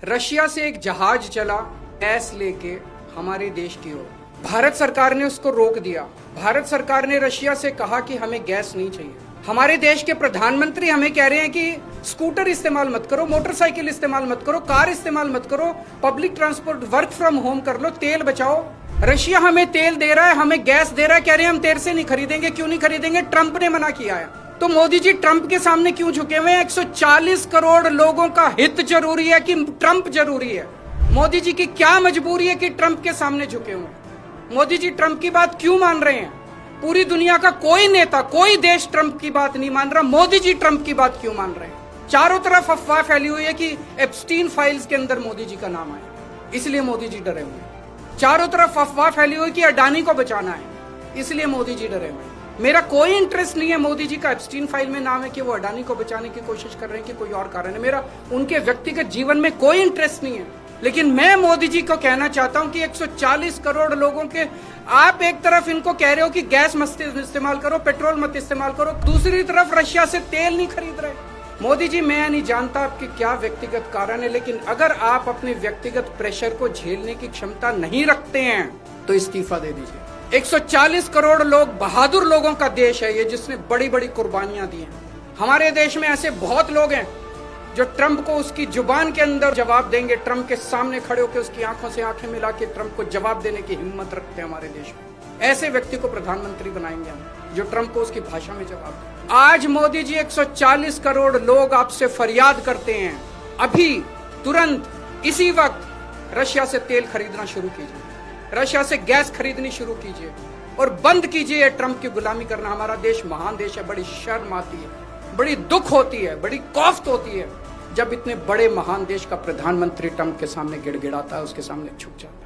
Russia से एक जहाज चला गैस लेके हमारे देश की ओर। भारत सरकार ने उसको रोक दिया। भारत सरकार ने रशिया से कहा कि हमें गैस नहीं चाहिए। हमारे देश के प्रधानमंत्री हमें कह रहे हैं कि स्कूटर इस्तेमाल मत करो, मोटरसाइकिल इस्तेमाल मत करो, कार इस्तेमाल मत करो, public transport, work from home कर लो, तेल बचाओ। रशिया हमें तेल दे रहा है, हमें गैस दे रहा है, कह रहे हैं हम तेरे से नहीं खरीदेंगे। क्यों नहीं खरीदेंगे? ट्रंप ने मना किया है। तो मोदी जी ट्रंप के सामने क्यों झुके हुए हैं? 140 करोड़ लोगों का हित जरूरी है कि ट्रंप जरूरी है? मोदी जी की क्या मजबूरी है कि ट्रंप के सामने झुके हुए हैं? मोदी जी ट्रंप की बात क्यों मान रहे हैं? पूरी दुनिया का कोई नेता, कोई देश ट्रंप की बात नहीं मान रहा, मोदी जी ट्रंप की बात क्यों मान रहे हैं? चारों तरफ अफवाह फैली हुई है कि एप्स्टीन फाइल्स के अंदर मोदी जी का नाम आया, इसलिए मोदी जी डरे हुए हैं। चारों तरफ अफवाह फैली हुई कि अडानी को बचाना है, इसलिए मोदी जी डरे हुए हैं। मेरा कोई इंटरेस्ट नहीं है मोदी जी का एप्स्टीन फाइल में नाम है कि वो अडानी को बचाने की कोशिश कर रहे हैं कि कोई और कारण है। मेरा उनके व्यक्तिगत जीवन में कोई इंटरेस्ट नहीं है। लेकिन मैं मोदी जी को कहना चाहता हूं कि 140 करोड़ लोगों के आप एक तरफ इनको कह रहे हो कि गैस मत इस्तेमाल करो, पेट्रोल मत इस्तेमाल करो, दूसरी तरफ रशिया से तेल नहीं खरीद रहे। मोदी जी, मैं नहीं जानता आपके क्या व्यक्तिगत कारण है, लेकिन अगर आप अपने व्यक्तिगत प्रेशर को झेलने की क्षमता नहीं रखते हैं तो इस्तीफा दे दीजिए। 140 करोड़ लोग, बहादुर लोगों का देश है ये, जिसने बड़ी बड़ी कुर्बानियां दी हैं। हमारे देश में ऐसे बहुत लोग हैं जो ट्रंप को उसकी जुबान के अंदर जवाब देंगे, ट्रंप के सामने खड़े होकर उसकी आंखों से आंखें मिला के ट्रंप को जवाब देने की हिम्मत रखते हैं हमारे देश में। ऐसे व्यक्ति को प्रधानमंत्री बनाएंगे हम, जो ट्रंप को उसकी भाषा में जवाब दे। आज मोदी जी 140 करोड़ लोग आपसे फरियाद करते हैं, अभी तुरंत इसी वक्त रशिया से तेल खरीदना शुरू कीजिए, रशिया से गैस खरीदनी शुरू कीजिए और बंद कीजिए ट्रंप की गुलामी करना। हमारा देश महान देश है। बड़ी शर्म आती है, बड़ी दुख होती है, बड़ी कौफ्त होती है जब इतने बड़े महान देश का प्रधानमंत्री ट्रंप के सामने गिड़गिड़ाता है, उसके सामने झुक जाता है।